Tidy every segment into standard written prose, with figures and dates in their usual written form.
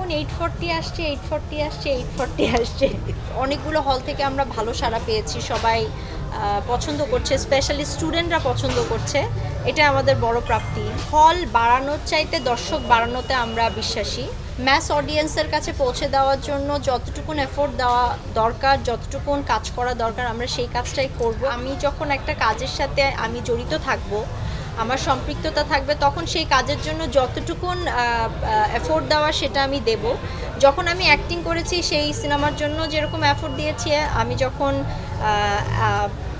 এখন 840 আসছে, 840 আসছে, 840 আসছে। অনেকগুলো হল থেকে আমরা ভালো সাড়া পেয়েছি, সবাই পছন্দ করছে, স্পেশালি স্টুডেন্টরা পছন্দ করছে। এটা আমাদের বড় প্রাপ্তি। হল বাড়ানোর চাইতে দর্শক বাড়ানোতে আমরা বিশ্বাসী। ম্যাস অডিয়েন্সের কাছে পৌঁছে দেওয়ার জন্য যতটুকুন এফোর্ট দেওয়া দরকার, যতটুকুন কাজ করা দরকার, আমরা সেই কাজটাই করব। আমি যখন একটা কাজের সাথে আমি জড়িত থাকব, আমার সম্পৃক্ততা থাকবে, তখন সেই কাজের জন্য যতটুকুন এফোর্ট দেওয়া সেটা আমি দেব। যখন আমি অ্যাক্টিং করেছি সেই সিনেমার জন্য যেরকম এফোর্ট দিয়েছি, আমি যখন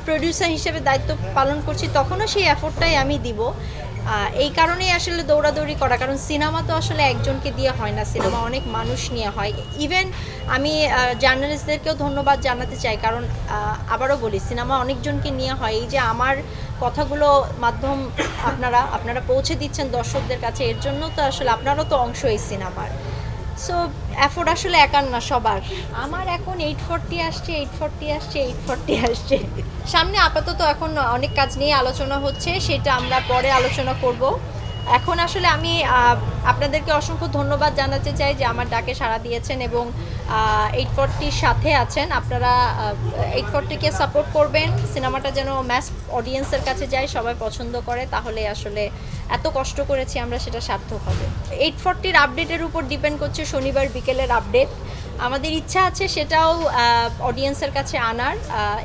প্রডিউসার হিসেবে দায়িত্ব পালন করছি তখনও সেই এফোর্টটাই আমি দিব। এই কারণেই আসলে দৌড়াদৌড়ি করা, কারণ সিনেমা তো আসলে একজনকে দিয়ে হয় না, সিনেমা অনেক মানুষ নিয়ে হয়। ইভেন আমি জার্নালিস্টদেরকেও ধন্যবাদ জানাতে চাই, কারণ আবারও বলি, সিনেমা অনেকজনকে নিয়ে হয়। এই যে আমার কথাগুলো মাধ্যম আপনারা পৌঁছে দিচ্ছেন দর্শকদের কাছে, এর জন্য তো আসলে আপনারাও তো অংশ এই সিনেমার। সো এফোর্ট আসলে একার না, সবার। আমার এখন 840 আসছে, 840 আসছে, 840 আসছে। সামনে আপাতত এখন অনেক কাজ নিয়ে আলোচনা হচ্ছে, সেটা আমরা পরে আলোচনা করব। এখন আসলে আমি আপনাদেরকে অসংখ্য ধন্যবাদ জানাতে চাই যে আমার ডাকে সাড়া দিয়েছেন এবং 840-র সাথে আছেন। আপনারা 840-কে সাপোর্ট করবেন, সিনেমাটা যেন ম্যাস অডিয়েন্সের কাছে যায়, সবাই পছন্দ করে, তাহলে আসলে এত কষ্ট করেছি আমরা, সেটা সার্থক হবে। 840-র আপডেটের উপর ডিপেন্ড করছে শনিবার বিকেলের আপডেট। আমাদের ইচ্ছা আছে সেটাও অডিয়েন্সের কাছে আনার,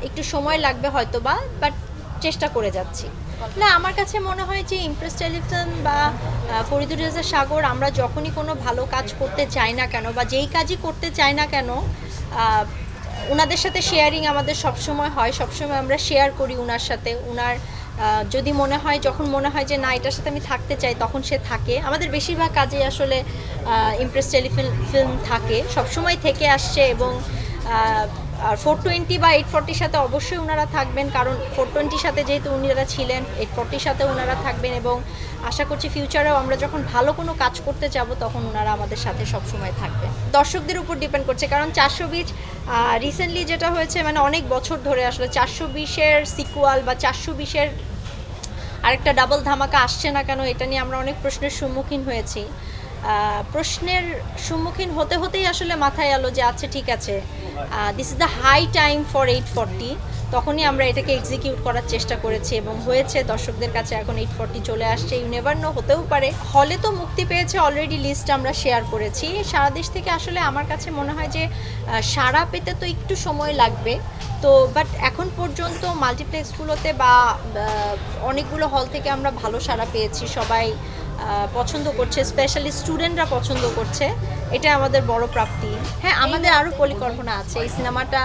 একটু সময় লাগবে হয়তোবা, বাট চেষ্টা করে যাচ্ছি। না, আমার কাছে মনে হয় যে ইমপ্রেস টেলিভিশন বা ফরিদুর রেজা সাগর, আমরা যখনই কোনো ভালো কাজ করতে চাই না কেন বা যেই কাজই করতে চাই না কেন, ওনাদের সাথে শেয়ারিং আমাদের সবসময় হয়, সবসময় আমরা শেয়ার করি ওনার সাথে। ওনার যদি মনে হয়, যখন মনে হয় যে না, এটার সাথে আমি থাকতে চাই, তখন সে থাকে। আমাদের বেশিরভাগ কাজেই আসলে ইমপ্রেস টেলিফিল্ম থাকে, সবসময় থেকে আসছে। এবং আর 420 বা 840-র সাথে অবশ্যই ওনারা থাকবেন, কারণ 420-র সাথে যেহেতু উনারা ছিলেন, 840-র সাথে ওনারা থাকবেন। এবং আশা করছি ফিউচারেও আমরা যখন ভালো কোনো কাজ করতে যাব, তখন ওনারা আমাদের সাথে সবসময় থাকবেন। দর্শকদের উপর ডিপেন্ড করছে, কারণ 420 রিসেন্টলি যেটা হয়েছে, মানে অনেক বছর ধরে আসলে 420-এর সিকুয়াল বা 420-এর আরেকটা ডাবল ধামাকা আসছে না কেন, এটা নিয়ে আমরা অনেক প্রশ্নের সম্মুখীন হয়েছি। প্রশ্নের সম্মুখীন হতে হতেই আসলে মাথায় এলো যে আচ্ছা ঠিক আছে, this is the high time for 840। তখনই আমরা এটাকে এক্সিকিউট করার চেষ্টা করেছি এবং হয়েছে। দর্শকদের কাছে এখন 840 চলে আসছে, ইউ নেভার নো, হতেও পারে। হলে তো মুক্তি পেয়েছে অলরেডি, লিস্ট আমরা শেয়ার করেছি। সারা দেশ থেকে আসলে আমার কাছে মনে হয় যে সাড়া পেতে তো একটু সময় লাগবে, তো বাট এখন পর্যন্ত মাল্টিপ্লেক্সগুলোতে বা অনেকগুলো হল থেকে আমরা ভালো সাড়া পেয়েছি, সবাই পছন্দ করছে, স্পেশালি স্টুডেন্টরা পছন্দ করছে। এটা আমাদের বড় প্রাপ্তি। হ্যাঁ, আমাদের আরও পরিকল্পনা আছে এই সিনেমাটা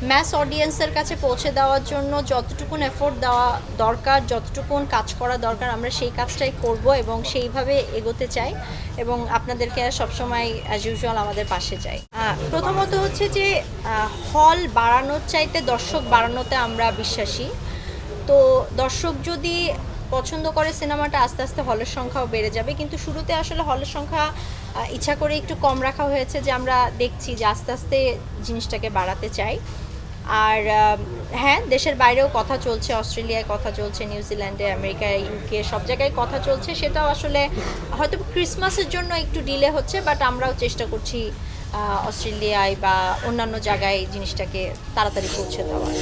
ম্যাস অডিয়েন্সের কাছে পৌঁছে দেওয়ার জন্য যতটুকুন এফোর্ট দেওয়া দরকার, যতটুকুন কাজ করা দরকার, আমরা সেই কাজটাই করব এবং সেইভাবে এগোতে চাই এবং আপনাদেরকে সবসময় অ্যাজ ইউজুয়াল আমাদের পাশে চাই। প্রথমত হচ্ছে যে হল বাড়ানোর চাইতে দর্শক বাড়ানোতে আমরা বিশ্বাসী। তো দর্শক যদি পছন্দ করে সিনেমাটা, আস্তে আস্তে হলের সংখ্যাও বেড়ে যাবে। কিন্তু শুরুতে আসলে হলের সংখ্যা ইচ্ছা করে একটু কম রাখা হয়েছে, যে আমরা দেখছি যে আস্তে আস্তে জিনিসটাকে বাড়াতে চাই। আর হ্যাঁ, দেশের বাইরেও কথা চলছে, অস্ট্রেলিয়ায় কথা চলছে, নিউজিল্যান্ডে, আমেরিকায়, ইউকে, সব জায়গায় কথা চলছে। সেটাও আসলে হয়তো ক্রিসমাসের জন্য একটু ডিলে হচ্ছে, বাট আমরাও চেষ্টা করছি অস্ট্রেলিয়ায় বা অন্যান্য জায়গায় জিনিসটাকে তাড়াতাড়ি পৌঁছে দেওয়ার।